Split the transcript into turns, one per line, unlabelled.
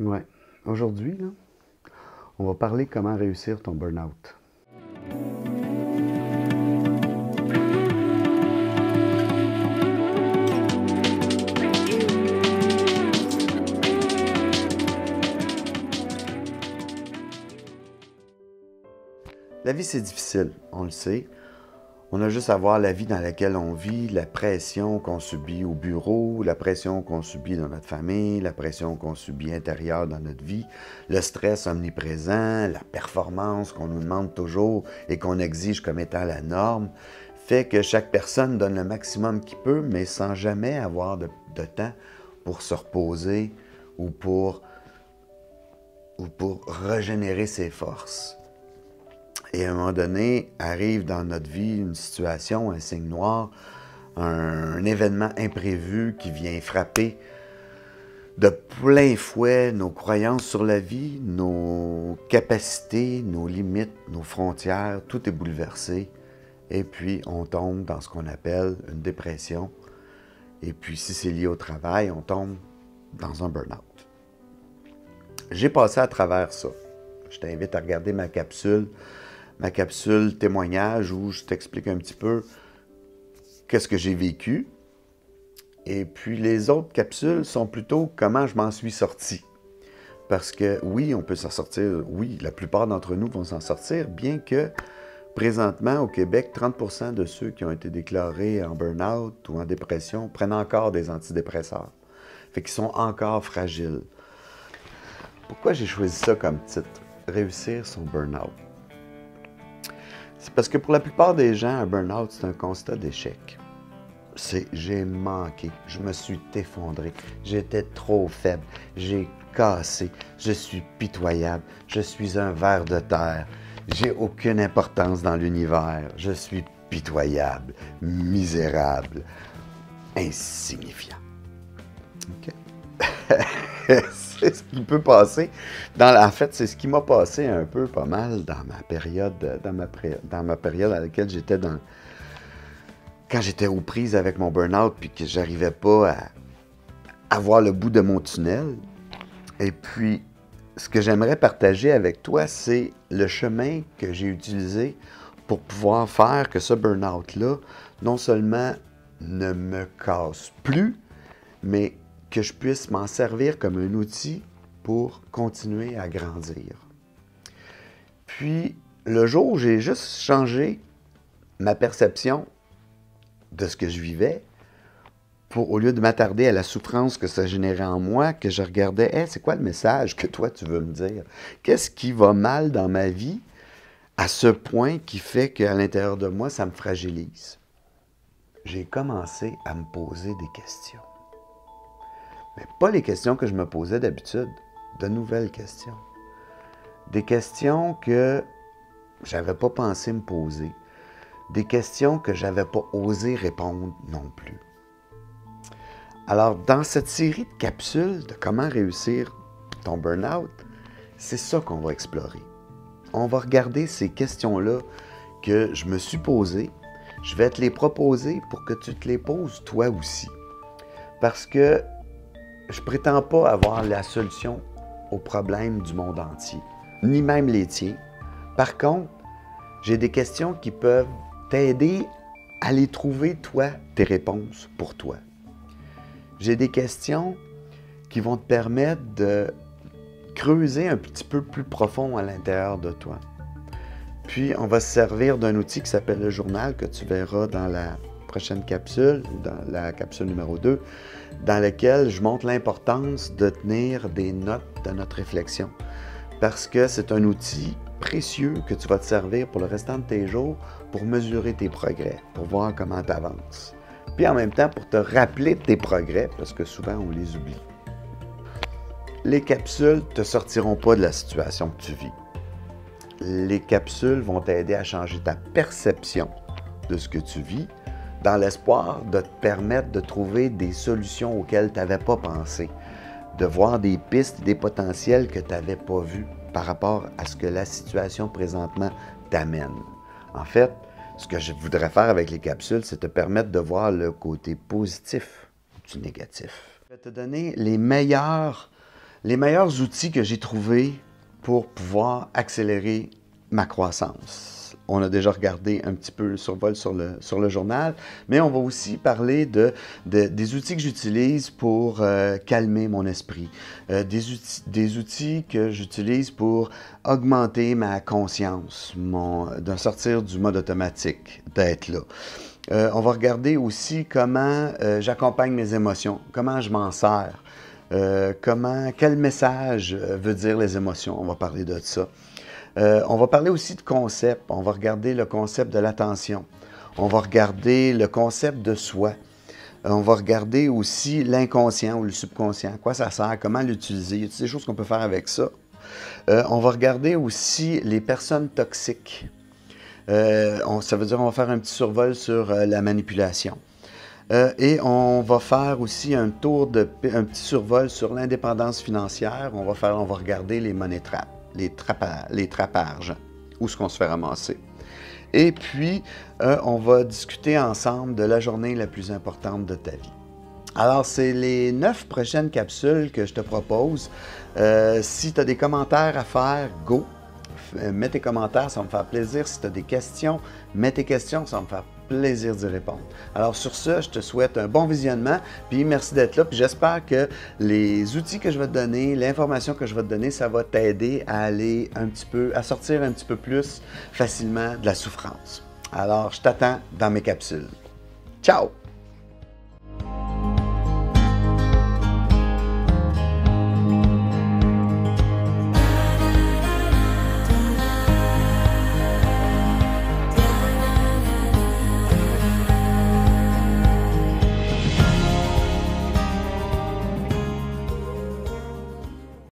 Ouais. Aujourd'hui, là, on va parler comment réussir ton burn-out. La vie, c'est difficile, on le sait. On a juste à voir la vie dans laquelle on vit, la pression qu'on subit au bureau, la pression qu'on subit dans notre famille, la pression qu'on subit intérieure dans notre vie, le stress omniprésent, la performance qu'on nous demande toujours et qu'on exige comme étant la norme, fait que chaque personne donne le maximum qu'il peut, mais sans jamais avoir de temps pour se reposer ou pour régénérer ses forces. Et à un moment donné, arrive dans notre vie une situation, un signe noir, un événement imprévu qui vient frapper de plein fouet nos croyances sur la vie, nos capacités, nos limites, nos frontières, tout est bouleversé. Et puis, on tombe dans ce qu'on appelle une dépression. Et puis, si c'est lié au travail, on tombe dans un burn-out. J'ai passé à travers ça. Je t'invite à regarder ma capsule témoignage où je t'explique un petit peu qu'est-ce que j'ai vécu. Et puis les autres capsules sont plutôt comment je m'en suis sorti. Parce que oui, on peut s'en sortir, oui, la plupart d'entre nous vont s'en sortir, bien que présentement au Québec, 30% de ceux qui ont été déclarés en burn-out ou en dépression prennent encore des antidépresseurs. Fait qu'ils sont encore fragiles. Pourquoi j'ai choisi ça comme titre? Réussir son burn-out. C'est parce que pour la plupart des gens, un burn-out, c'est un constat d'échec. C'est « j'ai manqué, je me suis effondré, j'étais trop faible, j'ai cassé, je suis pitoyable, je suis un ver de terre, j'ai aucune importance dans l'univers, je suis pitoyable, misérable, insignifiant. » OK? C'est ce qui peut passer. En fait, c'est ce qui m'a passé un peu pas mal dans ma période, dans ma période à laquelle j'étais quand j'étais aux prises avec mon burn-out puis que j'arrivais pas à voir le bout de mon tunnel. Et puis, ce que j'aimerais partager avec toi, c'est le chemin que j'ai utilisé pour pouvoir faire que ce burn-out-là, non seulement ne me casse plus, mais que je puisse m'en servir comme un outil pour continuer à grandir. Puis, le jour où j'ai juste changé ma perception de ce que je vivais, au lieu de m'attarder à la souffrance que ça générait en moi, que je regardais, hey, c'est quoi le message que toi tu veux me dire? Qu'est-ce qui va mal dans ma vie à ce point qui fait qu'à l'intérieur de moi, ça me fragilise? J'ai commencé à me poser des questions. Mais pas les questions que je me posais d'habitude, de nouvelles questions. Des questions que j'avais pas pensé me poser. Des questions que j'avais pas osé répondre non plus. Alors, dans cette série de capsules de comment réussir ton burn-out, c'est ça qu'on va explorer. On va regarder ces questions-là que je me suis posées. Je vais te les proposer pour que tu te les poses toi aussi. Parce que je ne prétends pas avoir la solution aux problèmes du monde entier, ni même les tiens. Par contre, j'ai des questions qui peuvent t'aider à les trouver, toi, tes réponses pour toi. J'ai des questions qui vont te permettre de creuser un petit peu plus profond à l'intérieur de toi. Puis, on va se servir d'un outil qui s'appelle le journal, que tu verras dans la prochaine capsule, ou dans la capsule numéro 2, dans laquelle je montre l'importance de tenir des notes de notre réflexion. Parce que c'est un outil précieux que tu vas te servir pour le restant de tes jours pour mesurer tes progrès, pour voir comment tu avances. Puis en même temps, pour te rappeler de tes progrès, parce que souvent on les oublie. Les capsules ne te sortiront pas de la situation que tu vis. Les capsules vont t'aider à changer ta perception de ce que tu vis, dans l'espoir de te permettre de trouver des solutions auxquelles tu n'avais pas pensé, de voir des pistes et des potentiels que tu n'avais pas vus par rapport à ce que la situation présentement t'amène. En fait, ce que je voudrais faire avec les capsules, c'est te permettre de voir le côté positif du négatif. Je vais te donner les meilleures Les meilleurs outils que j'ai trouvés pour pouvoir accélérer ma croissance. On a déjà regardé un petit peu le survol sur le journal, mais on va aussi parler des outils que j'utilise pour calmer mon esprit, des outils que j'utilise pour augmenter ma conscience, de sortir du mode automatique, d'être là. On va regarder aussi comment j'accompagne mes émotions, comment je m'en sers, quel message veut dire les émotions. On va parler de ça. On va parler aussi de concepts. On va regarder le concept de l'attention. On va regarder le concept de soi. On va regarder aussi l'inconscient ou le subconscient. À quoi ça sert? Comment l'utiliser? Il y a des choses qu'on peut faire avec ça. On va regarder aussi les personnes toxiques. Ça veut dire qu'on va faire un petit survol sur la manipulation. Et on va faire aussi un petit survol sur l'indépendance financière. On va regarder les monnaies trappes. Les trappages, où est-ce qu'on se fait ramasser. Et puis, on va discuter ensemble de la journée la plus importante de ta vie. Alors, c'est les 9 prochaines capsules que je te propose. Si tu as des commentaires à faire, go! Mets tes commentaires, ça va me faire plaisir. Si tu as des questions, mets tes questions, ça va me faire plaisir d'y répondre. Alors sur ce, je te souhaite un bon visionnement, puis merci d'être là, puis j'espère que les outils que je vais te donner, l'information que je vais te donner, ça va t'aider à aller à sortir un petit peu plus facilement de la souffrance. Alors, je t'attends dans mes capsules. Ciao!